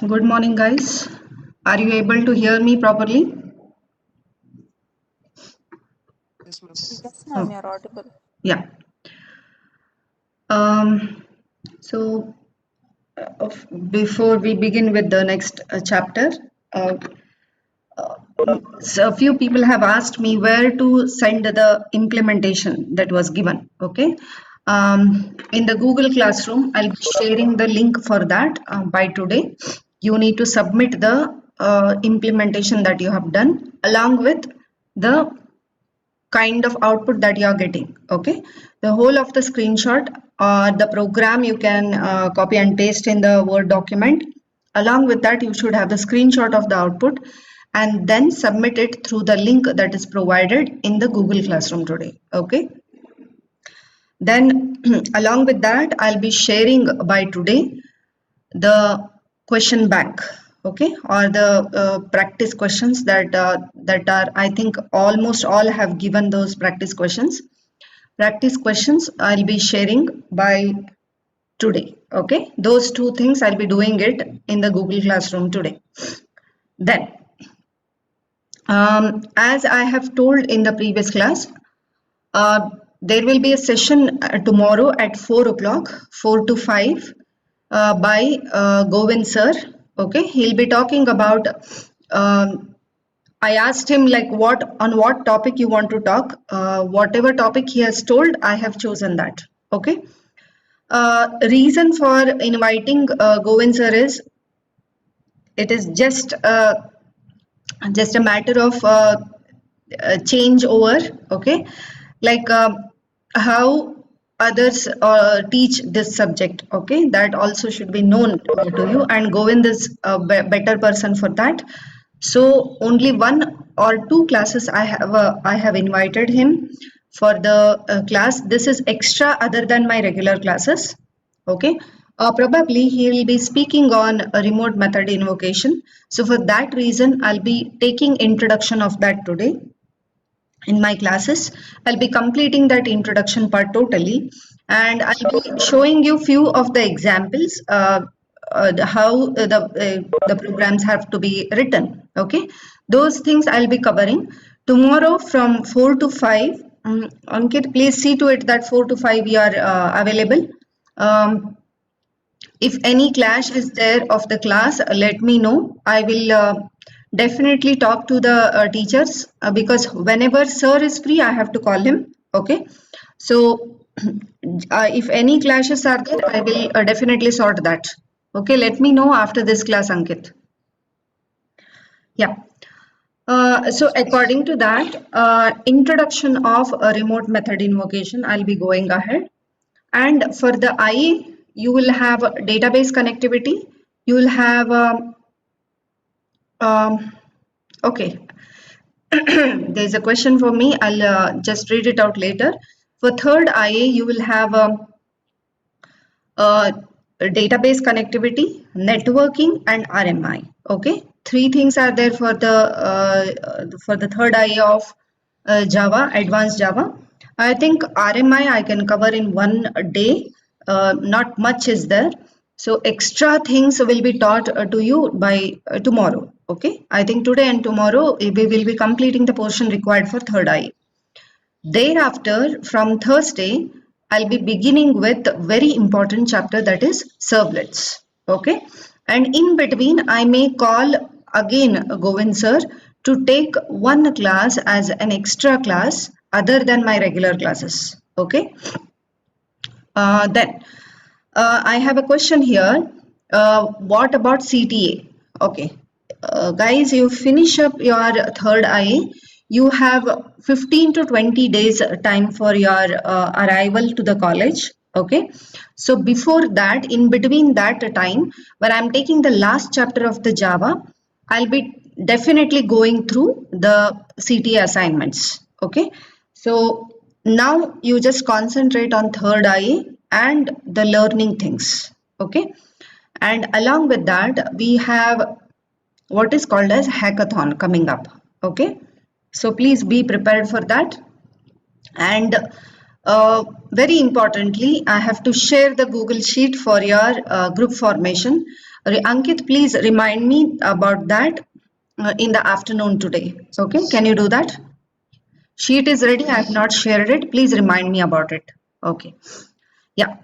Good morning, guys. Are you able to hear me properly? Yes, ma'am. Yes, ma'am, Oh, you're audible. yeah. Um, so, Before we begin with the next chapter, uh, so a few people have asked me where to send the implementation that was given. Okay. In the Google Classroom, I'll be sharing the link for that by today. You need to submit the implementation that you have done along with the kind of output that you are getting. Okay, the whole of the screenshot or the program you can copy and paste in the Word document. Along with that, you should have the screenshot of the output and then submit it through the link that is provided in the Google Classroom today. Okay, then along with that, I'll be sharing by today the question bank. Okay, or the practice questions that are, I think almost all have given those practice questions. I'll be sharing by today. Okay, those two things I'll be doing it in the Google Classroom today. Then as I have told in the previous class, there will be a session tomorrow at 4 o'clock, 4 to 5, by Govind sir. Okay, he'll be talking about. I asked him like what topic you want to talk. Whatever topic he has told, I have chosen that. Okay. Reason for inviting Govind sir is it is just a matter of change over. Okay, like how others teach this subject. Okay, that also should be known to you, and Govind is a better person for that. So only one or two classes I have invited him for the class. This is extra other than my regular classes. Okay, probably he will be speaking on a remote method invocation. So for that reason, I'll be taking introduction of that today in my classes. I'll be completing that introduction part totally, and I'll be showing you few of the examples, how the programs have to be written. Okay, those things I'll be covering tomorrow from 4 to 5. Ankit, please see to it that 4 to 5 you are available. If any clash is there of the class, let me know. I will definitely talk to the teachers, because whenever sir is free, I have to call him. Okay, so if any clashes are there, I will definitely sort that. Okay, let me know after this class, Ankit. Yeah. So according to that, introduction of a remote method invocation, I'll be going ahead. And for the IE, you will have database connectivity. You will have, okay, there's a question for me. I'll just read it out later. For third IA, you will have uh, database connectivity, networking, and RMI. Okay, three things are there for the third IA of Java, advanced Java. I think RMI I can cover in one day. Not much is there. So extra things will be taught to you by tomorrow. Okay, I think today and tomorrow we will be completing the portion required for third IA. Thereafter, from Thursday, I'll be beginning with very important chapter, that is servlets. Okay, and in between, I may call again Govind sir to take one class as an extra class other than my regular classes. Okay, then I have a question here. What about CTA? Okay, guys, you finish up your third IA. You have 15 to 20 days time for your arrival to the college. Okay, so before that, in between that time, when I'm taking the last chapter of the Java, I'll be definitely going through the CTA assignments. Okay, so now you just concentrate on third IA and the learning things. Okay, and along with that, we have what is called as hackathon coming up. Okay, so please be prepared for that. And very importantly, I have to share the Google Sheet for your group formation. Ankit, please remind me about that in the afternoon today. Okay, can you do that? Sheet is ready. I have not shared it. Please remind me about it. Okay. Yeah.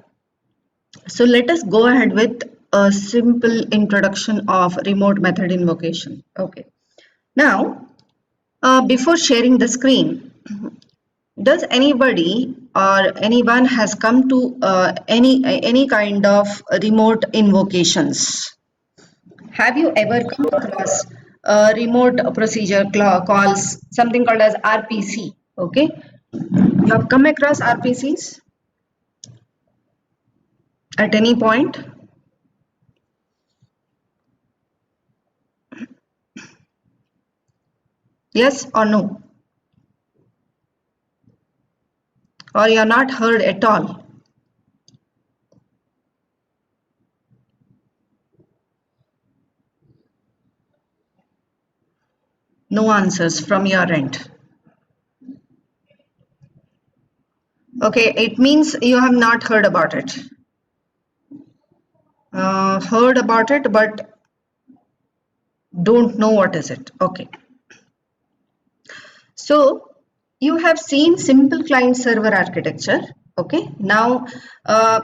So let us go ahead with a simple introduction of remote method invocation. Okay. Now, before sharing the screen, does anybody or anyone has come to any kind of remote invocations? Have you ever come across remote procedure calls, something called as RPC? Okay, you have come across RPCs at any point? Yes or no? Or you are not heard at all? No answers from your end. Okay, it means you have not heard about it. Heard about it, but don't know what is it. Okay. So you have seen simple client server architecture. Okay. Now, uh,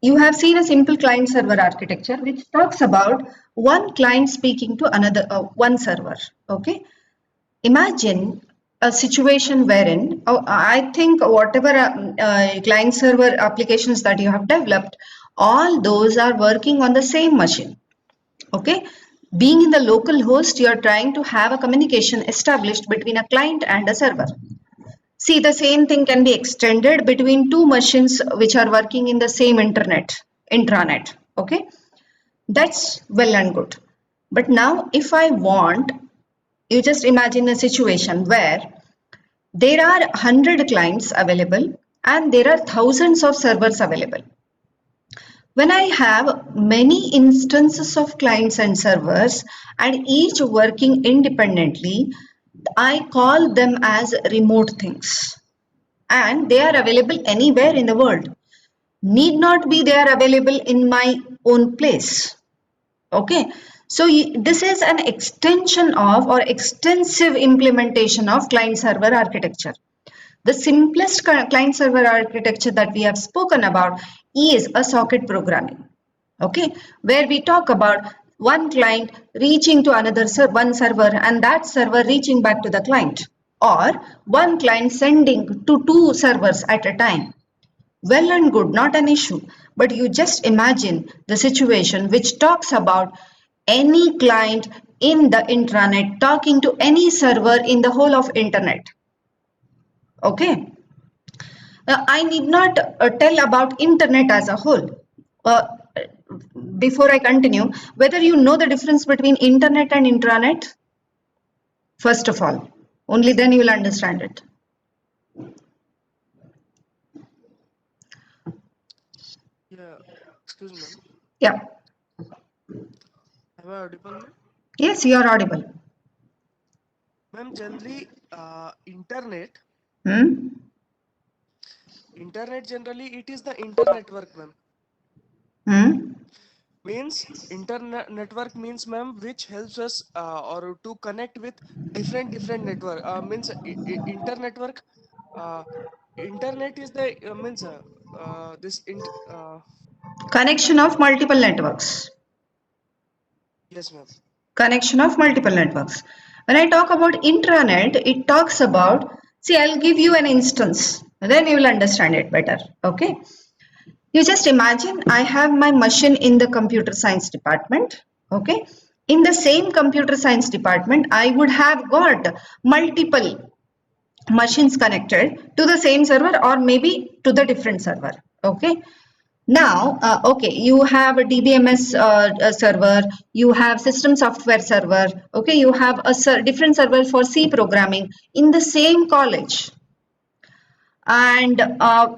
you have seen a simple client server architecture which talks about one client speaking to another one server. Okay. Imagine a situation wherein I think whatever client server applications that you have developed, all those are working on the same machine. Okay, being in the local host, you are trying to have a communication established between a client and a server. See, the same thing can be extended between two machines which are working in the same intranet. Okay, that's well and good. But now, if I want, you just imagine a situation where there are 100 clients available and there are thousands of servers available. When I have many instances of clients and servers and each working independently, I call them as remote things and they are available anywhere in the world. Need not be they are available in my own place. Okay. So this is an extension of or extensive implementation of client server architecture. The simplest client server architecture that we have spoken about is a socket programming. Okay, where we talk about one client reaching to another one server and that server reaching back to the client, or one client sending to two servers at a time. Well and good, not an issue. But you just imagine the situation which talks about any client in the intranet talking to any server in the whole of internet. Okay. I need not tell about internet as a whole. Uh, Before I continue, whether you know the difference between internet and intranet, first of all, only then you will understand it. Yeah, excuse me, ma'am. Yeah. Am I audible, ma'am? Yes, you are audible. Ma'am, generally, Hmm? internet generally it is the internetwork, ma'am. Hmm? Means internet network means, ma'am, which helps us or to connect with different network. Means internetwork. Uh, internet is the means this int. Connection of multiple networks. Yes, ma'am. Connection of multiple networks. When I talk about intranet, it talks about, see, I'll give you an instance, then you will understand it better. Okay. You just imagine I have my machine in the computer science department. Okay. In the same computer science department, I would have got multiple machines connected to the same server or maybe to the different server. Okay. Now, okay, you have a DBMS server, you have system software server, okay, you have a different server for C programming in the same college. And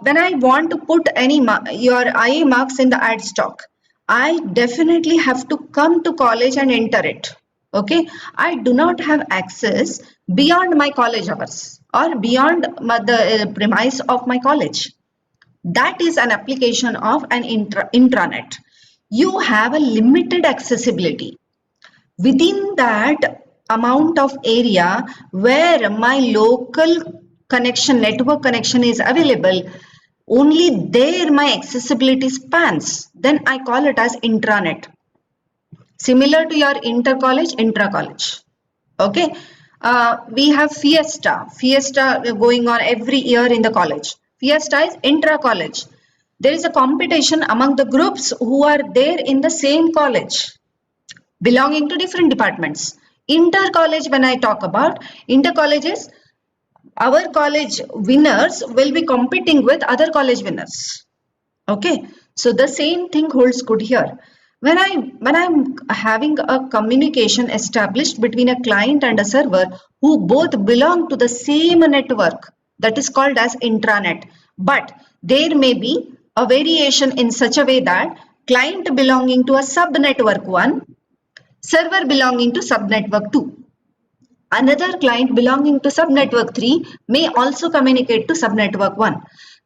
when I want to put any your IA marks in the ad stock, I definitely have to come to college and enter it. Okay, I do not have access beyond my college hours or beyond the premise of my college. That is an application of an intranet. You have a limited accessibility. Within that amount of area where my local connection, network connection is available, only there my accessibility spans. Then I call it as intranet. Similar to your inter-college, intra-college. Okay. We have Fiesta going on every year in the college. Fiesta is intra-college. There is a competition among the groups who are there in the same college, belonging to different departments. Inter-college, when I talk about inter-colleges, our college winners will be competing with other college winners. Okay, so the same thing holds good here. When I'm having a communication established between a client and a server who both belong to the same network, that is called as intranet. But there may be a variation in such a way that client belonging to a subnetwork 1, server belonging to subnetwork 2. Another client belonging to subnetwork 3 may also communicate to subnetwork 1.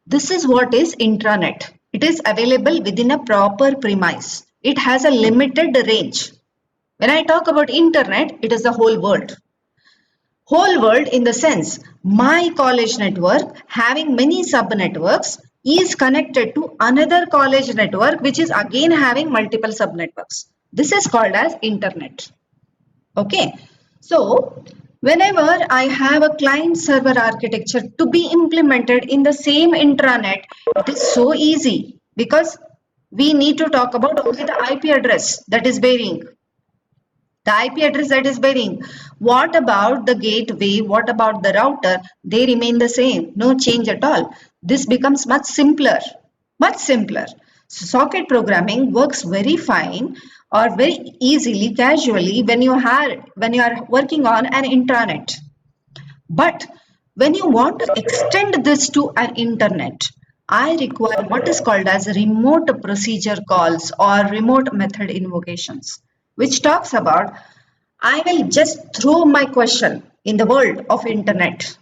This is what is intranet. It is available within a proper premise. It has a limited range. When I talk about internet, it is the whole world. Whole world in the sense, my college network having many subnetworks is connected to another college network which is again having multiple subnetworks. This is called as internet. Okay, so whenever I have a client server architecture to be implemented in the same intranet, it is so easy because we need to talk about only the IP address that is varying. The IP address that is varying. What about the gateway? What about the router? They remain the same, no change at all. This becomes much simpler, much simpler. So socket programming works very fine or very easily, casually when you are working on an intranet. But when you want to extend this to an internet, I require what is called as remote procedure calls or remote method invocations, which talks about I will just throw my question in the world of internet.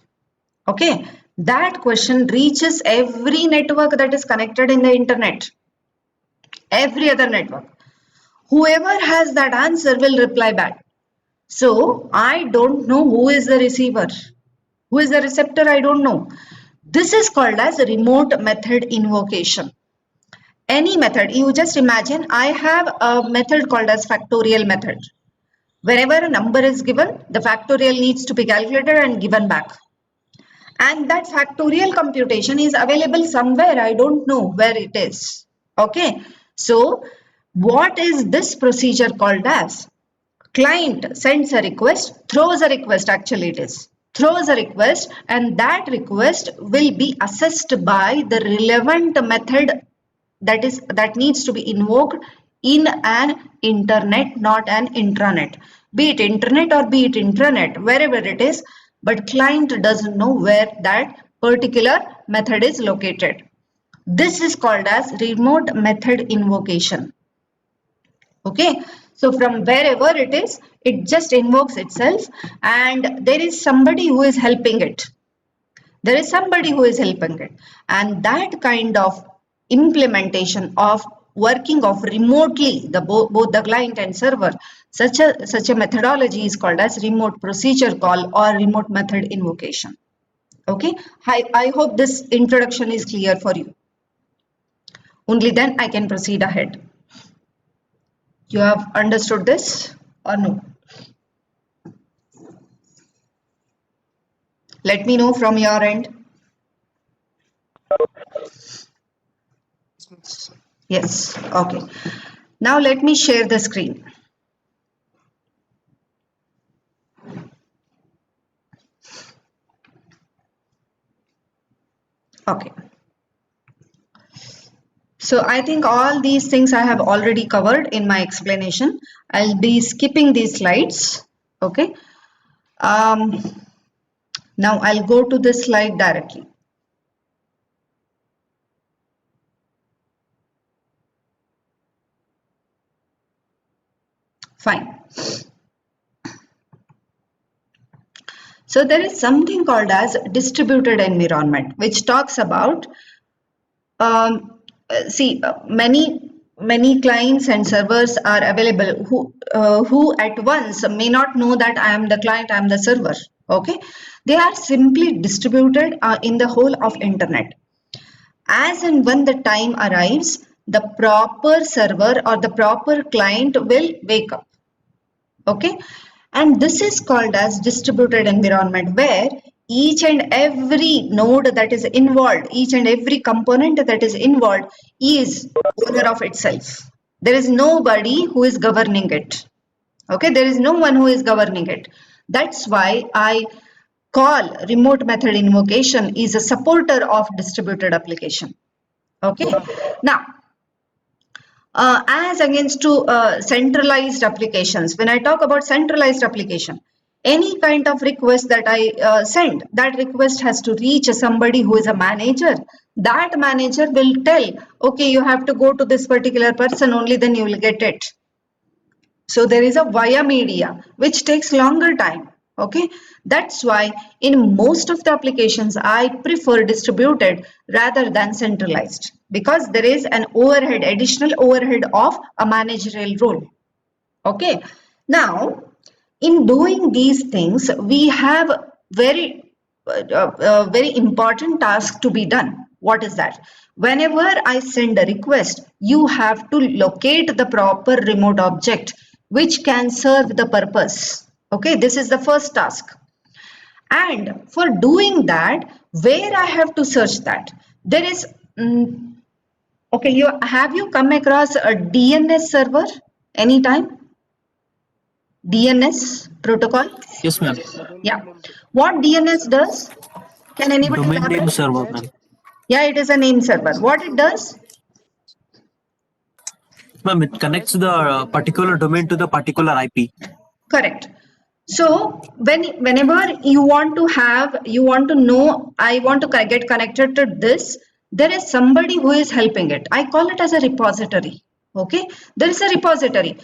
Okay, that question reaches every network that is connected in the internet, every other network. Whoever has that answer will reply back. So I don't know who is the receiver, who is the receptor, I don't know. This is called as remote method invocation. Any method, you just imagine I have a method called as factorial method. Wherever a number is given, the factorial needs to be calculated and given back. And that factorial computation is available somewhere. I don't know where it is. Okay. So what is this procedure called as? Client sends a request, throws a request, actually it is. Throws a request and that request will be assessed by the relevant method that needs to be invoked in an internet, not an intranet. Be it internet or be it intranet, wherever it is, but client doesn't know where that particular method is located. This is called as remote method invocation. Okay, so from wherever it is, it just invokes itself and there is somebody who is helping it. There is somebody who is helping it, and that kind of implementation of working of remotely the both the client and server, such a methodology is called as remote procedure call or remote method invocation. Okay, I hope this introduction is clear for you. Only then I can proceed ahead. You have understood this or no? Let me know from your end. Yes, okay. Now let me share the screen. Okay. So I think all these things I have already covered in my explanation. I'll be skipping these slides. Okay. Now I'll go to this slide directly. Fine. So there is something called as distributed environment, which talks about see, many clients and servers are available who at once may not know that I am the client, I am the server. Okay, they are simply distributed in the whole of internet. As and when the time arrives, the proper server or the proper client will wake up. Okay, and this is called as distributed environment, where each and every node that is involved, each and every component that is involved is owner of itself. There is nobody who is governing it. Okay, there is no one who is governing it. That's why I call remote method invocation is a supporter of distributed application. Okay, now as against to centralized applications. When I talk about centralized application, any kind of request that I send, that request has to reach somebody who is a manager. That manager will tell, okay, you have to go to this particular person, only then you will get it. So there is a via media which takes longer time. Okay, that's why in most of the applications I prefer distributed rather than centralized, because there is an overhead, additional overhead of a managerial role. Okay, now in doing these things we have very important task to be done. What is that? Whenever I send a request, you have to locate the proper remote object which can serve the purpose. Okay, this is the first task. And for doing that, where I have to search that? There is okay, you come across a DNS server anytime? DNS protocol? Yes, ma'am. Yeah. What DNS does? Can anybody Domain name elaborate? server, ma'am. Yeah, it is a name server. What it does? Ma'am, it connects the particular domain to the particular IP. Correct. So whenever you want to know, I want to get connected to this, there is somebody who is helping it. I call it as a repository. Okay, there is a repository.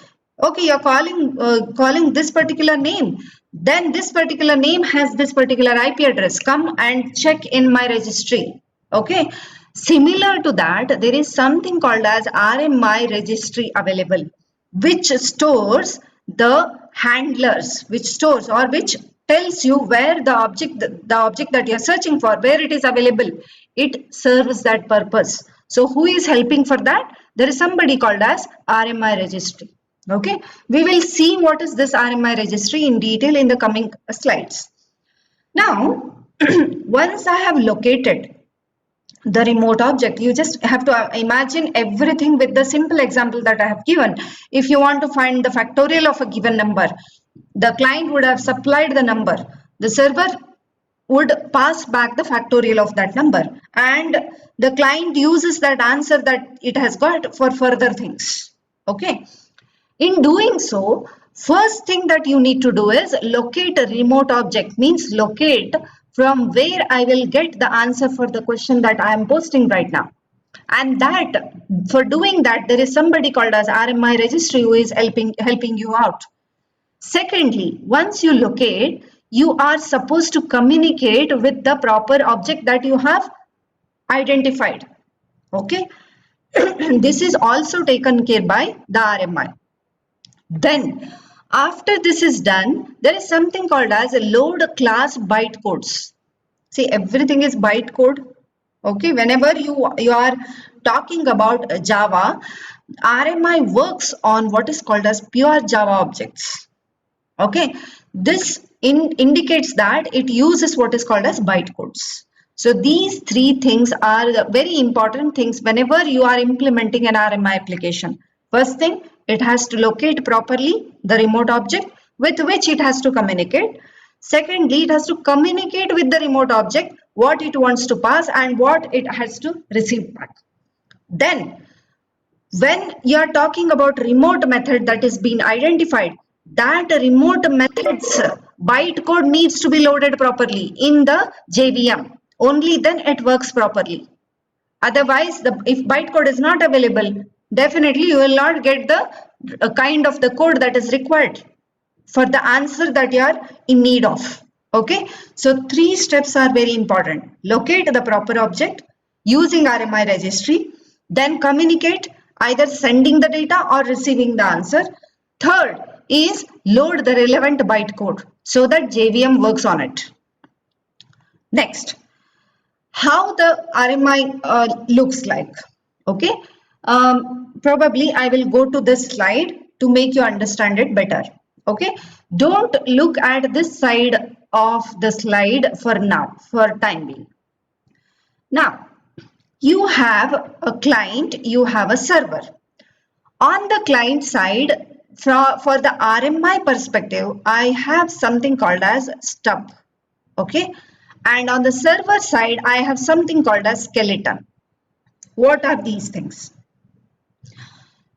Okay, you're calling this particular name. Then this particular name has this particular IP address. Come and check in my registry. Okay. Similar to that, there is something called as RMI registry available, which stores the handlers, which stores or which tells you where the object that you're searching for, where it is available. It serves that purpose. So who is helping for that? There is somebody called as RMI registry. Okay, we will see what is this RMI registry in detail in the coming slides. Now, once I have located the remote object, you just have to imagine everything with the simple example that I have given. If you want to find the factorial of a given number, the client would have supplied the number, the server would pass back the factorial of that number, and the client uses that answer that it has got for further things. Okay, in doing so, first thing that you need to do is locate a remote object, means locate from where I will get the answer for the question that I am posting right now. And that for doing that, there is somebody called as RMI registry who is helping you out. Secondly, once you locate, you are supposed to communicate with the proper object that you have identified. Okay, this is also taken care by the RMI. Then after this is done, there is something called as a load class bytecodes. See, everything is bytecode. Okay, whenever you are talking about Java, RMI works on what is called as pure Java objects. Okay, this indicates that it uses what is called as bytecodes. So these three things are the very important things whenever you are implementing an RMI application. First thing, it has to locate properly the remote object with which it has to communicate. Secondly, it has to communicate with the remote object what it wants to pass and what it has to receive back. Then when you are talking about remote method that is being identified, that remote method's bytecode needs to be loaded properly in the JVM. Only then it works properly. Otherwise, if bytecode is not available, definitely you will not get the kind of the code that is required for the answer that you are in need of. Okay, so three steps are very important. Locate the proper object, using RMI registry, then communicate either sending the data or receiving the answer. Third is load the relevant bytecode so that JVM works on it. Next, how the RMI looks like. Okay, probably I will go to this slide to make you understand it better. Okay, don't look at this side of the slide for now, for time being. Now, you have a client, you have a server. On the client side, for the RMI perspective, I have something called as stub. Okay, and on the server side, I have something called as skeleton. What are these things?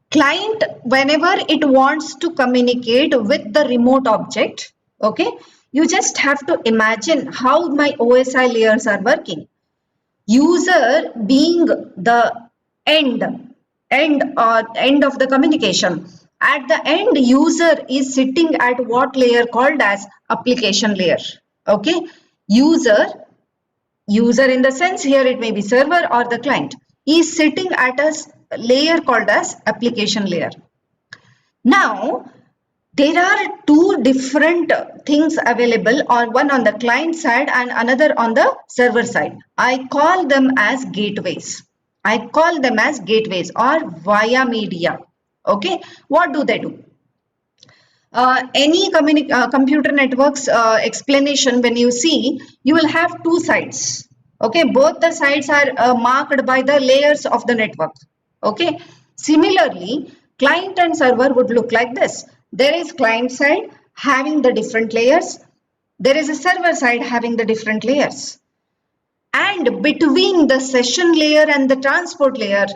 Client, whenever it wants to communicate with the remote object, okay, you just have to imagine how my OSI layers are working. User being the end of the communication. At the end, user is sitting at what layer called as application layer. Okay, user in the sense here it may be server or the client is sitting at a layer called as application layer. Now there are two different things available, or one on the client side and another on the server side. I call them as gateways. I call them as gateways or via media. Okay, what do they do? Any computer networks explanation, when you see, you will have two sides. Okay, both the sides are marked by the layers of the network. Okay, similarly, client and server would look like this. There is client side having the different layers. There is a server side having the different layers. And between the session layer and the transport layer,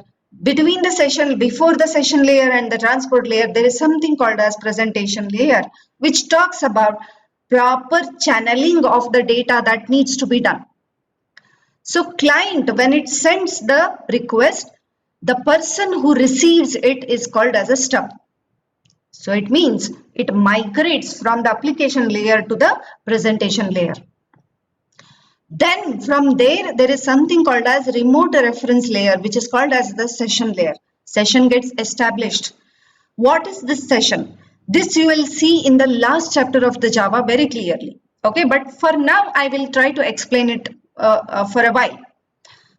between the session, before the session layer and the transport layer, there is something called as presentation layer, which talks about proper channeling of the data that needs to be done. So client, when it sends the request, the person who receives it is called as a stub. So it means it migrates from the application layer to the presentation layer. Then from there, there is something called as remote reference layer, which is called as the session layer. Session gets established. What is this session? This you will see in the last chapter of the Java very clearly. Okay, but for now, I will try to explain it for a while.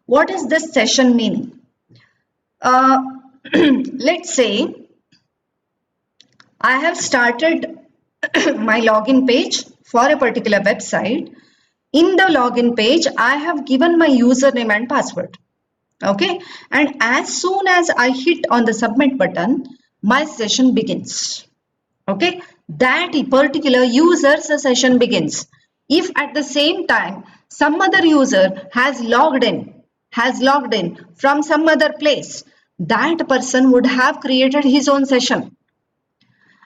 What is this session meaning? Let's say I have started my login page for a particular website. In the login page, I have given my username and password. Okay, and as soon as I hit on the submit button, my session begins. Okay, that particular user's session begins. If at the same time some other user has logged in from some other place, that person would have created his own session.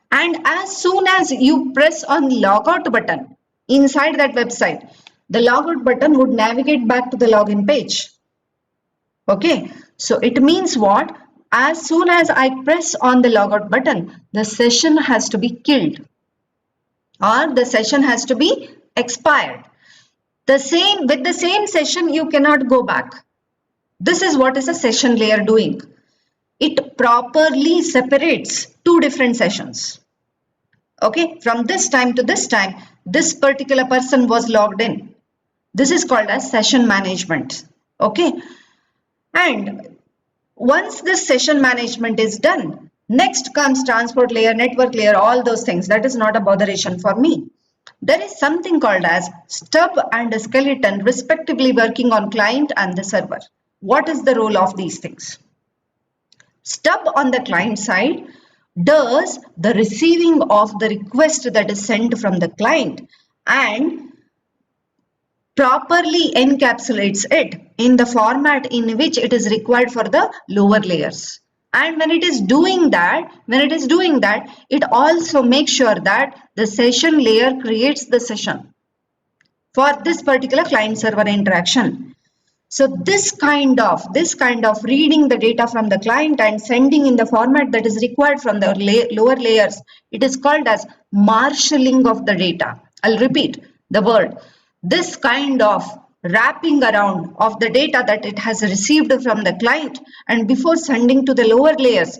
And as soon as you press on logout button inside that website, the logout button would navigate back to the login page. Okay, so it means what? As soon as I press on the logout button, the session has to be killed or the session has to be expired. With the same session, you cannot go back. This is what is a session layer doing. It properly separates two different sessions. Okay, from this time to this time, this particular person was logged in. This is called as session management. Okay, and once this session management is done, next comes transport layer, network layer, all those things. That is not a botheration for me. There is something called as stub and a skeleton, respectively working on client and the server. What is the role of these things? Stub on the client side does the receiving of the request that is sent from the client and properly encapsulates it in the format in which it is required for the lower layers. And when it is doing that, it also makes sure that the session layer creates the session for this particular client server interaction. So this kind of reading the data from the client and sending in the format that is required from the lower layers, it is called as marshalling of the data. I'll repeat the word. This kind of wrapping around of the data that it has received from the client, and before sending to the lower layers,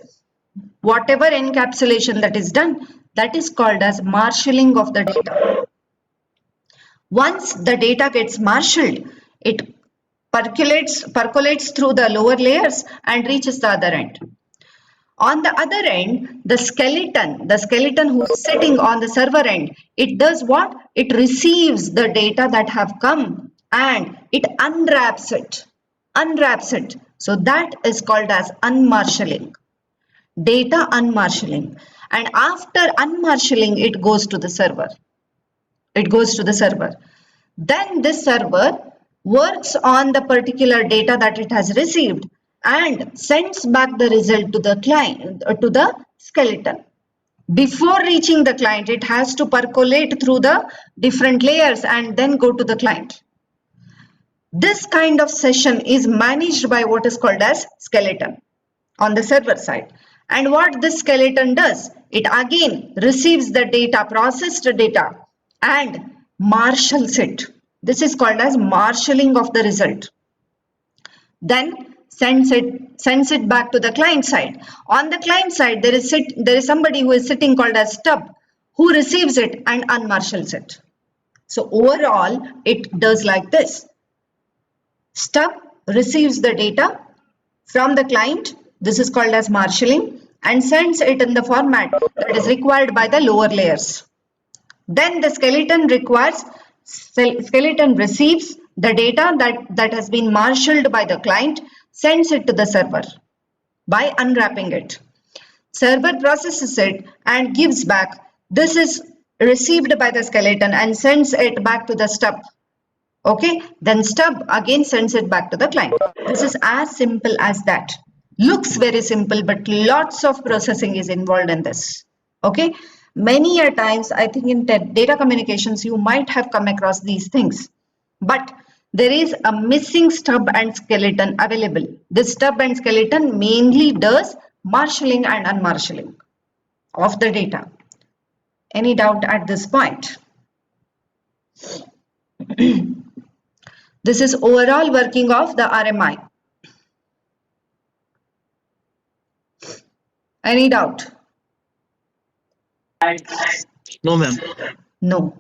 whatever encapsulation that is done, that is called as marshalling of the data. Once the data gets marshaled, it percolates through the lower layers and reaches the other end. On the other end, the skeleton who's sitting on the server end, it does what? It receives the data that have come and it unwraps it. So that is called as unmarshalling. Data unmarshalling. And after unmarshalling, it goes to the server. Then this server works on the particular data that it has received and sends back the result to the client, to the skeleton. Before reaching the client, it has to percolate through the different layers and then go to the client. This kind of session is managed by what is called as skeleton on the server side. And what this skeleton does, it again receives the data, processed data, and marshals it. This is called as marshalling of the result. Then sends it back to the client side. On the client side, there is somebody who is sitting called as stub, who receives it and unmarshals it. So overall, it does like this. Stub receives the data from the client, this is called as marshalling, and sends it in the format that is required by the lower layers. Then the skeleton receives the data that has been marshaled by the client, sends it to the server by unwrapping it. Server processes it and gives back. This is received by the skeleton and sends it back to the stub. Okay, then stub again sends it back to the client. This is as simple as that. Looks very simple, but lots of processing is involved in this. Okay, many a times I think in data communications you might have come across these things, but there is a missing stub and skeleton available. This stub and skeleton mainly does marshalling and unmarshalling of the data. Any doubt at this point? This is overall working of the RMI. Any doubt? No, ma'am. No.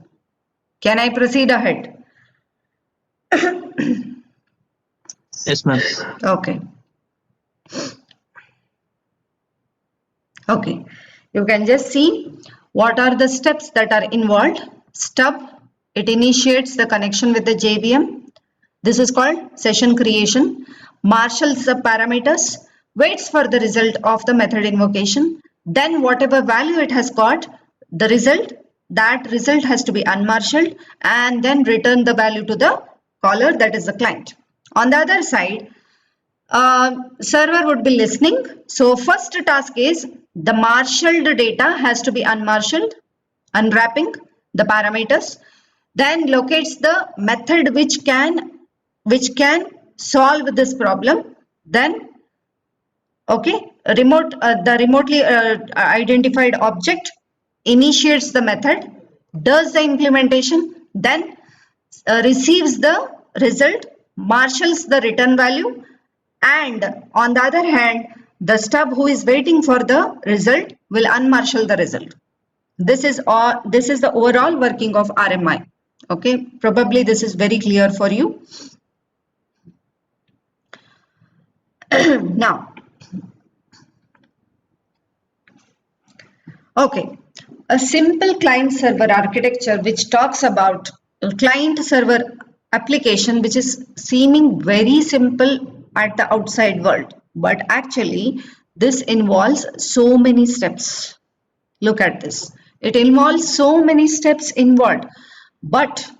Can I proceed ahead? Yes, ma'am. Okay. Okay. You can just see what are the steps that are involved. Stub, it initiates the connection with the JVM. This is called session creation. Marshals the parameters, waits for the result of the method invocation. Then whatever value it has got, the result, that result has to be unmarshaled and then return the value to the caller, that is the client. On the other side, server would be listening. So first task is the marshaled data has to be unmarshaled, unwrapping the parameters, then locates the method which can solve this problem. Then okay, the remotely identified object initiates the method, does the implementation, then receives the result, marshals the return value, and on the other hand, the stub who is waiting for the result will unmarshal the result. This is the overall working of RMI. Okay, probably this is very clear for you. Now, okay, a simple client server architecture which talks about a client server application which is seeming very simple at the outside world, but actually this involves so many steps. Look at this. It involves so many steps involved, but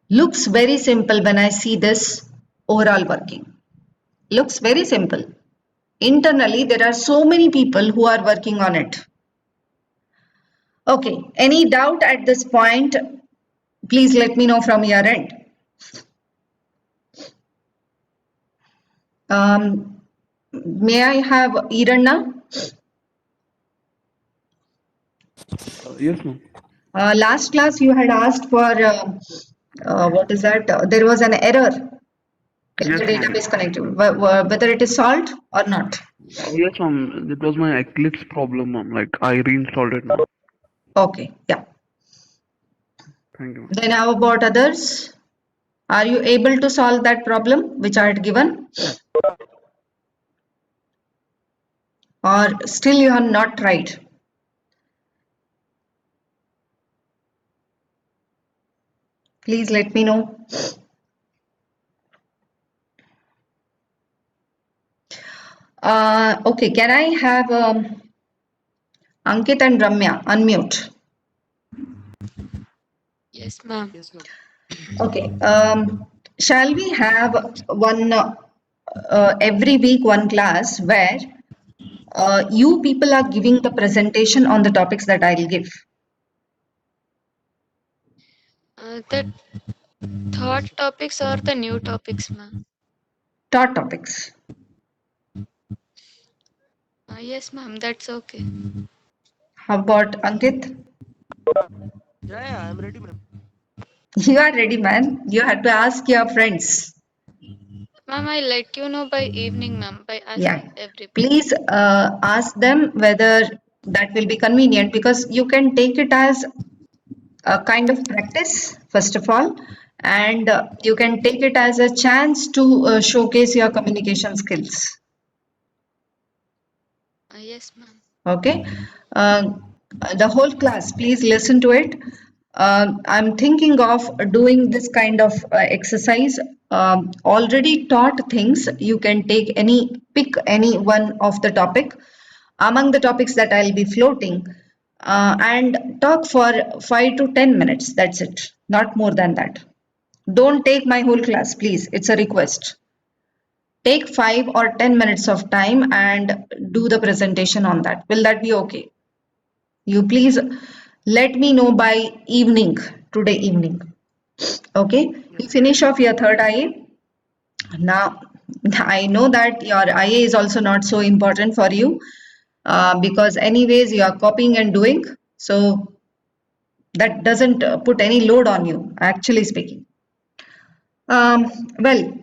looks very simple when I see this overall working. Looks very simple. Internally, there are so many people who are working on it. Okay, any doubt at this point? Please let me know from your end. May I have Iranna? Yes, ma'am. Last class you had asked for What is that? There was an error in Yes, the ma'am. database connectivity, whether it is solved or not. Yes, ma'am. It was my Eclipse problem, ma'am. Like I reinstalled it now. Okay, yeah. Thank you, ma'am. Then how about others? Are you able to solve that problem which I had given? Or still you have not tried? Please let me know. Okay, can I have Ankit and Ramya unmute? Yes, ma'am. Yes, ma'am. Okay, shall we have one every week one class where you people are giving the presentation on the topics that I'll give? The thought topics or the new topics, ma'am? Taught topics. Yes, ma'am. That's okay. How about Ankit? Yeah, I'm ready, ma'am. You are ready, man. You have to ask your friends. Ma'am, I'll let you know by evening, ma'am, by Yeah. asking everybody. Please ask them whether that will be convenient, because you can take it as a kind of practice, first of all, and you can take it as a chance to showcase your communication skills. Yes, ma'am. Okay. Uh, the whole class, please listen to it. I'm thinking of doing this kind of exercise. Already taught things, you can pick any one of the topic among the topics that I'll be floating, and talk for 5 to 10 minutes. That's it, not more than that. Don't take my whole class, please. It's a request. Take 5 or 10 minutes of time and do the presentation on that. Will that be okay? You please let me know by evening, today evening. Okay, Yes, you finish off your third IA. Now, I know that your IA is also not so important for you, because anyways you are copying and doing, so that doesn't put any load on you, actually speaking. Well,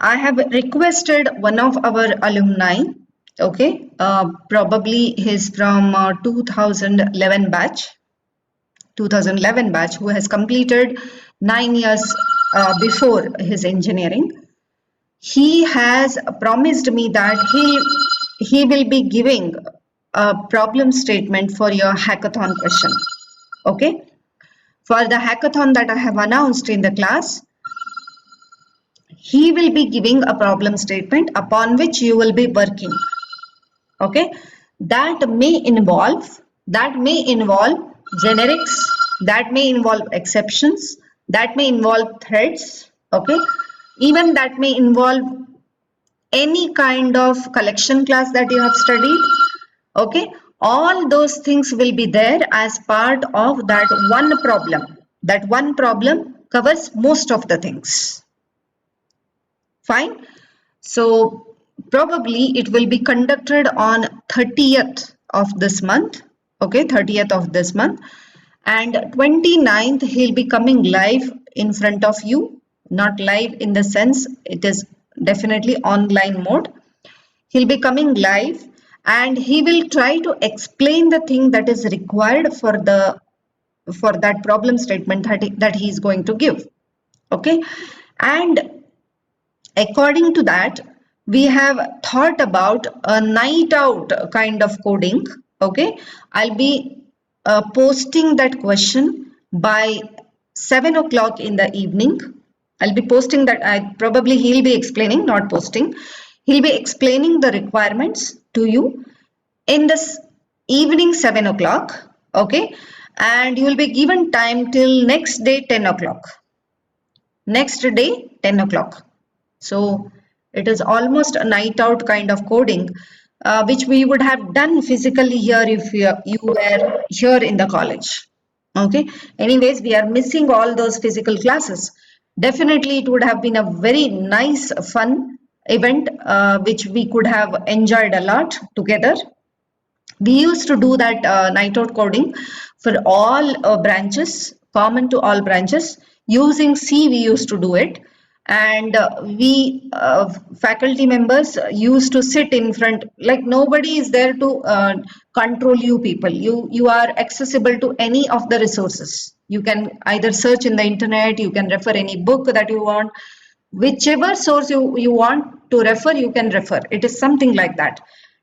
I have requested one of our alumni, okay, probably he's from 2011 batch, who has completed 9 years before his engineering. He has promised me that he will be giving a problem statement for your hackathon question. Okay, for the hackathon that I have announced in the class, he will be giving a problem statement upon which you will be working. Okay, that may involve generics, that may involve exceptions, that may involve threads. Okay, even that may involve any kind of collection class that you have studied. Okay, all those things will be there as part of that one problem. That one problem covers most of the things. Fine. So probably it will be conducted on 30th of this month. Okay, 30th of this month. And 29th he'll be coming live in front of you. Not live in the sense, it is definitely online mode. He'll be coming live and he will try to explain the thing that is required for that problem statement that he is going to give. Okay, and according to that, we have thought about a night out kind of coding. Okay, I'll be posting that question by 7 o'clock in the evening. I'll be posting that. Probably he'll be explaining, not posting. He'll be explaining the requirements to you in this evening 7 o'clock. Okay, and you will be given time till next day 10 o'clock. Next day 10 o'clock. So it is almost a night out kind of coding, which we would have done physically here if you were here in the college. Okay. Anyways, we are missing all those physical classes. Definitely, it would have been a very nice, fun event, which we could have enjoyed a lot together. We used to do that night out coding for all branches, common to all branches. Using C, we used to do it. And we faculty members used to sit in front, like nobody is there to control you people. You are accessible to any of the resources. You can either search in the internet, you can refer any book that you want, whichever source you want to refer, you can refer. It is something like that.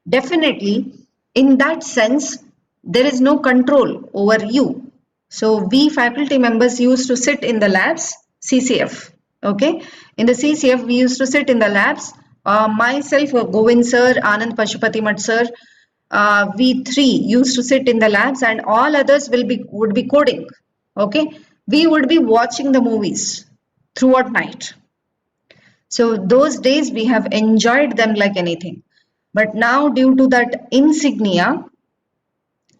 Definitely, in that sense, there is no control over you. So we faculty members used to sit in the labs, CCF. Okay, in the CCF we used to sit in the labs. Myself, Govind sir, Anand Pashupatimat sir, we three used to sit in the labs, and all others would be coding. Okay, we would be watching the movies throughout night. So those days we have enjoyed them like anything. But now, due to that insignia,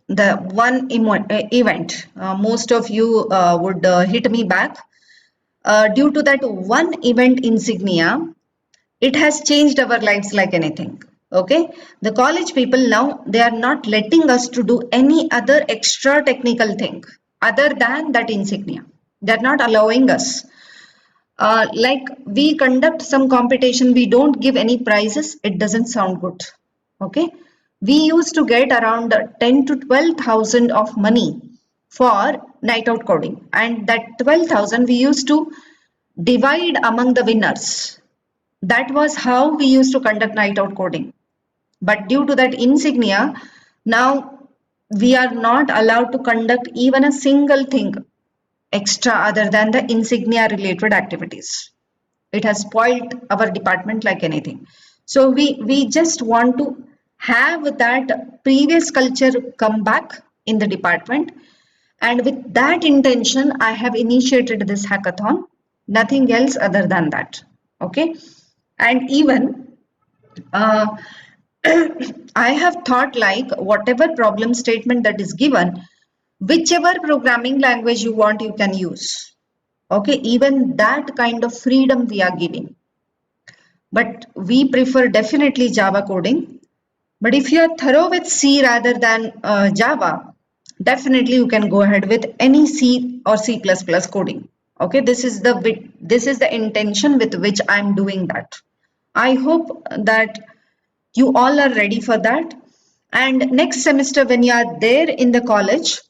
the one event, most of you would hit me back. Due to that one event insignia, it has changed our lives like anything. Okay, the college people now, they are not letting us to do any other extra technical thing other than that insignia. They are not allowing us. Like we conduct some competition, we don't give any prizes, it doesn't sound good. Okay, we used to get around 10 to 12,000 of money for night out coding, and that 12,000 we used to divide among the winners. That was how we used to conduct night out coding. But due to that insignia, now we are not allowed to conduct even a single thing extra other than the insignia related activities. It has spoiled our department like anything. So we just want to have that previous culture come back in the department, and with that intention I have initiated this hackathon, nothing else other than that. Okay, and even uh, I have thought like whatever problem statement that is given, whichever programming language you want, you can use. Okay, even that kind of freedom we are giving. But we prefer definitely Java coding. But if you are thorough with C rather than Java, definitely you can go ahead with any C or C++ coding. Okay, this is the intention with which I am doing that. I hope that you all are ready for that. And next semester, when you are there in the college,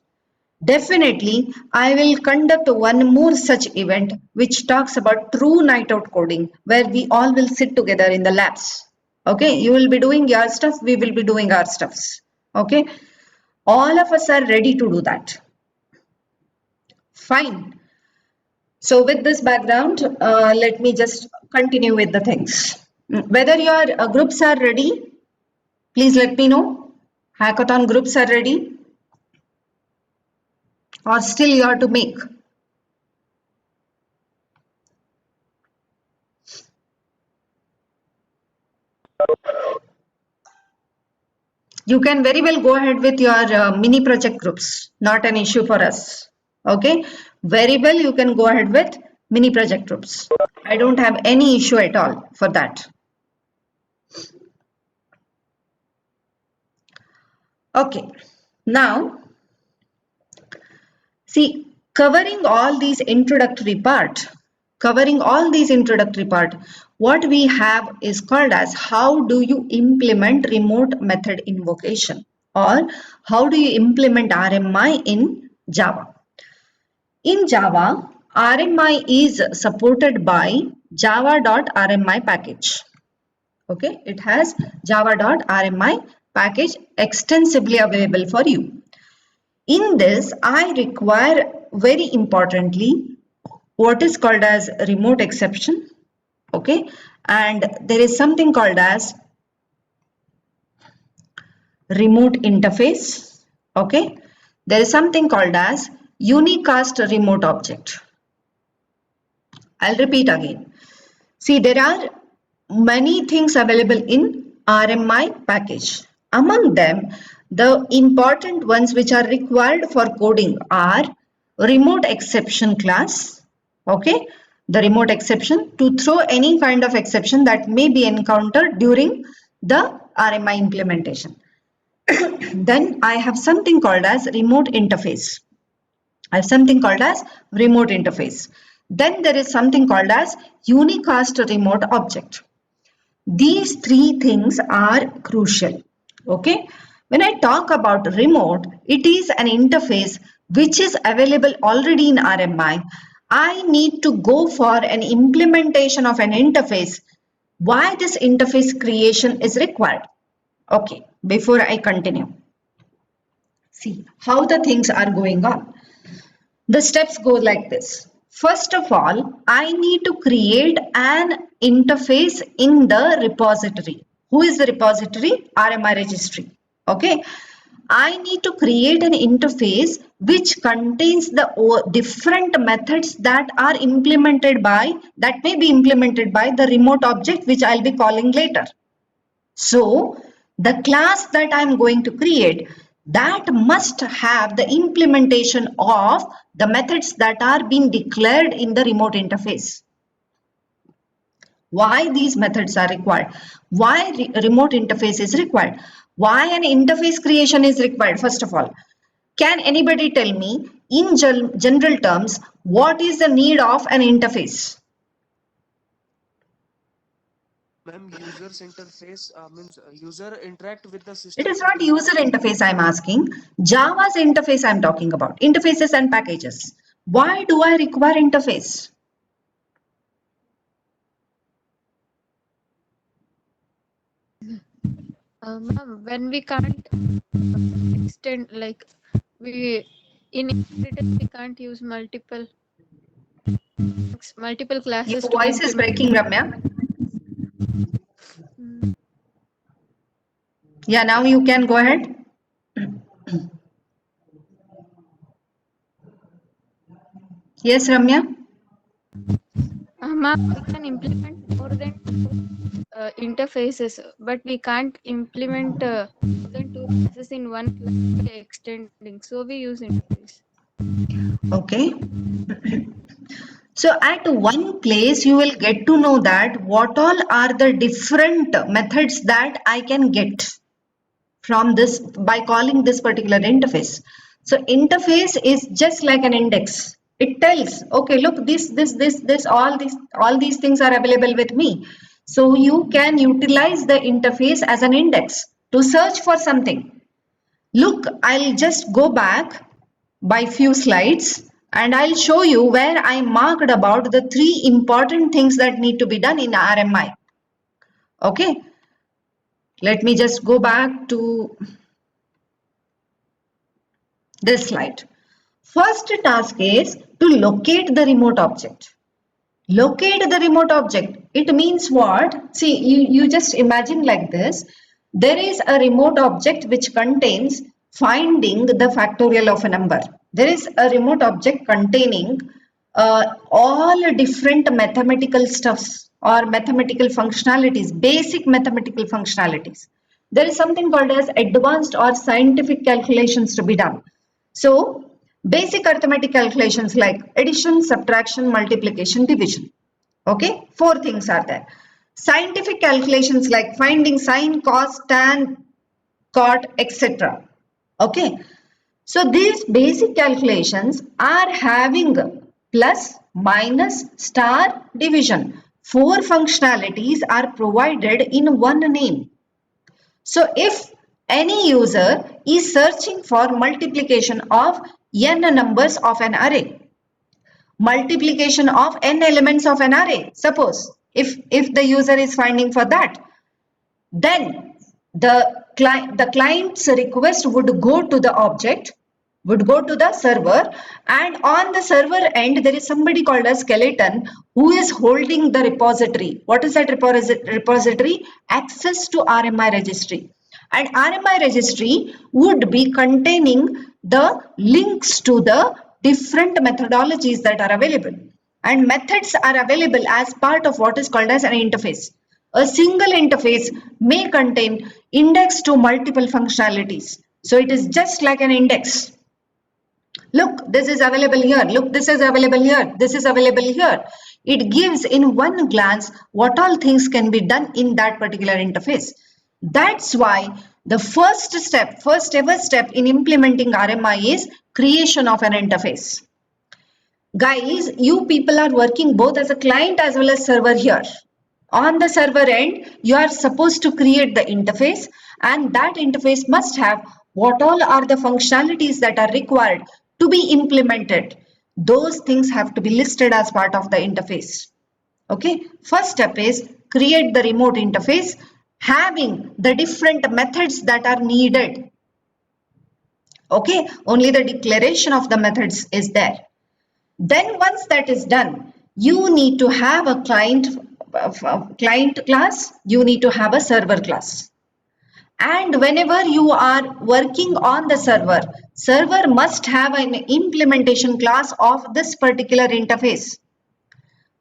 definitely I will conduct one more such event which talks about true night out coding, where we all will sit together in the labs. Okay, you will be doing your stuff, we will be doing our stuffs. Okay, all of us are ready to do that. Fine. So with this background, let me just continue with the things. Whether your groups are ready, please let me know. Hackathon groups are ready, or still you have to make. You can very well go ahead with your mini project groups, not an issue for us. Okay, very well you can go ahead with mini project groups. I don't have any issue at all for that. Okay, now see, covering all these introductory part, what we have is called as how do you implement remote method invocation, or how do you implement RMI in Java. In Java, RMI is supported by java.rmi package. Okay, it has java.rmi package extensively available for you. In this, I require very importantly what is called as remote exception. Okay, and there is something called as remote interface. Okay, there is something called as unicast remote object. I'll repeat again. See, there are many things available in RMI package. Among them, the important ones which are required for coding are remote exception class. Okay, the remote exception to throw any kind of exception that may be encountered during the RMI implementation. Then I have something called as remote interface. Then there is something called as unicast remote object. These three things are crucial. Okay. When I talk about remote, it is an interface which is available already in RMI. I need to go for an implementation of an interface. Why this interface creation is required? Okay, before I continue, see how the things are going on. The steps go like this. First of all, I need to create an interface in the repository. Who is the repository? RMI registry. Okay. I need to create an interface which contains the different methods that are implemented by, that may be implemented by the remote object, which I'll be calling later. So the class that I'm going to create, that must have the implementation of the methods that are being declared in the remote interface. Why these methods are required? Why remote interface is required? Why an interface creation is required? First of all, can anybody tell me in general terms, what is the need of an interface? Ma'am, user's interface means user interact with the system. It is not user interface I'm asking. Java's interface I'm talking about. Interfaces and packages. Why do I require interface? Ma'am, when we can't extend, like we in inheritance we can't use multiple Your classes to voice is breaking, Ramya. Yeah, now you can go ahead. Yes, Ramya. Ma'am, we can implement more than two interfaces, but we can't implement more than two classes in one class by extending. So we use interface. Okay. So at one place you will get to know that what all are the different methods that I can get from this by calling this particular interface. So interface is just like an index. It tells, okay, look, this, all these things are available with me. So you can utilize the interface as an index to search for something. Look, I'll just go back by few slides and I'll show you where I marked about the three important things that need to be done in RMI. Okay, let me just go back to this slide. First task is to locate the remote object. Locate the remote object. It means what? See, you just imagine like this. There is a remote object which contains finding the factorial of a number. There is a remote object containing all different mathematical stuffs or mathematical functionalities, basic mathematical functionalities. There is something called as advanced or scientific calculations to be done. So, basic arithmetic calculations like addition, subtraction, multiplication, division. Okay, four things are there. Scientific calculations like finding sine, cos, tan, cot, etc. Okay, so these basic calculations are having plus, minus, star, division. Four functionalities are provided in one name. So if any user is searching for multiplication of n numbers of an array, multiplication of n elements of an array, suppose if the user is finding for that, then the client's request would go to the object, would go to the server, and on the server end there is somebody called a skeleton who is holding the repository. What is that repository? Access to RMI registry. And RMI registry would be containing the links to the different methodologies that are available. And methods are available as part of what is called as an interface. A single interface may contain index to multiple functionalities. So it is just like an index. Look, this is available here. Look, this is available here. This is available here. It gives in one glance what all things can be done in that particular interface. That's why the first ever step in implementing RMI is creation of an interface. Guys, you people are working both as a client as well as server here. On the server end, you are supposed to create the interface, and that interface must have what all are the functionalities that are required to be implemented. Those things have to be listed as part of the interface. Okay, first step is create the remote interface having the different methods that are needed. Okay, only the declaration of the methods is there. Then once that is done, you need to have a client class, you need to have a server class. And whenever you are working on the server must have an implementation class of this particular interface.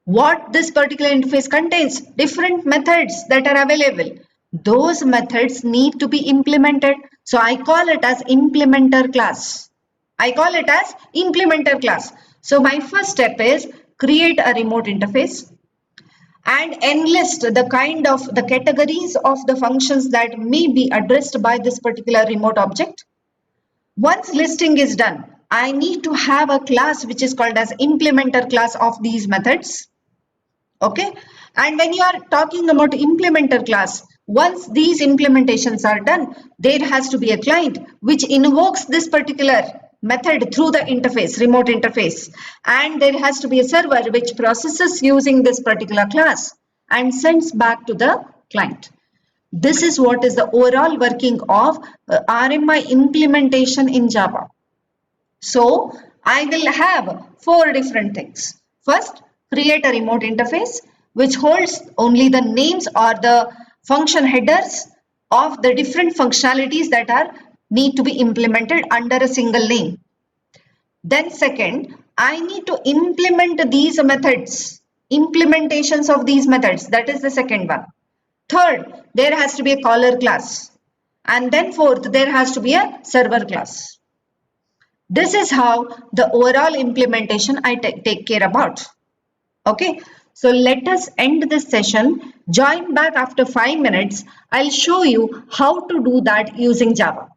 What this particular interface contains, different methods that are available. Those methods need to be implemented. So I call it as implementer class. I call it as implementer class. So my first step is create a remote interface and enlist the kind of the categories of the functions that may be addressed by this particular remote object. Once listing is done, I need to have a class which is called as implementer class of these methods. Okay, and when you are talking about implementer class, once these implementations are done, there has to be a client which invokes this particular method through the interface, remote interface, and there has to be a server which processes using this particular class and sends back to the client. This is what is the overall working of RMI implementation in Java. So I will have 4 different things. First, create a remote interface which holds only the names or the function headers of the different functionalities that are need to be implemented under a single name. Then second, I need to implement these methods, implementations of these methods. That is the second one. Third, there has to be a caller class. And then fourth, there has to be a server class. This is how the overall implementation I take care about. Okay, so let us end this session. Join back after 5 minutes. I'll show you how to do that using Java.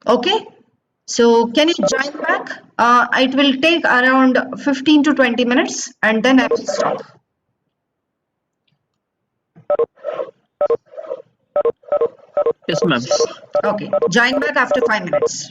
Okay, so can you join back? It will take around 15 to 20 minutes and then I will stop. Yes, ma'am. Okay, join back after 5 minutes.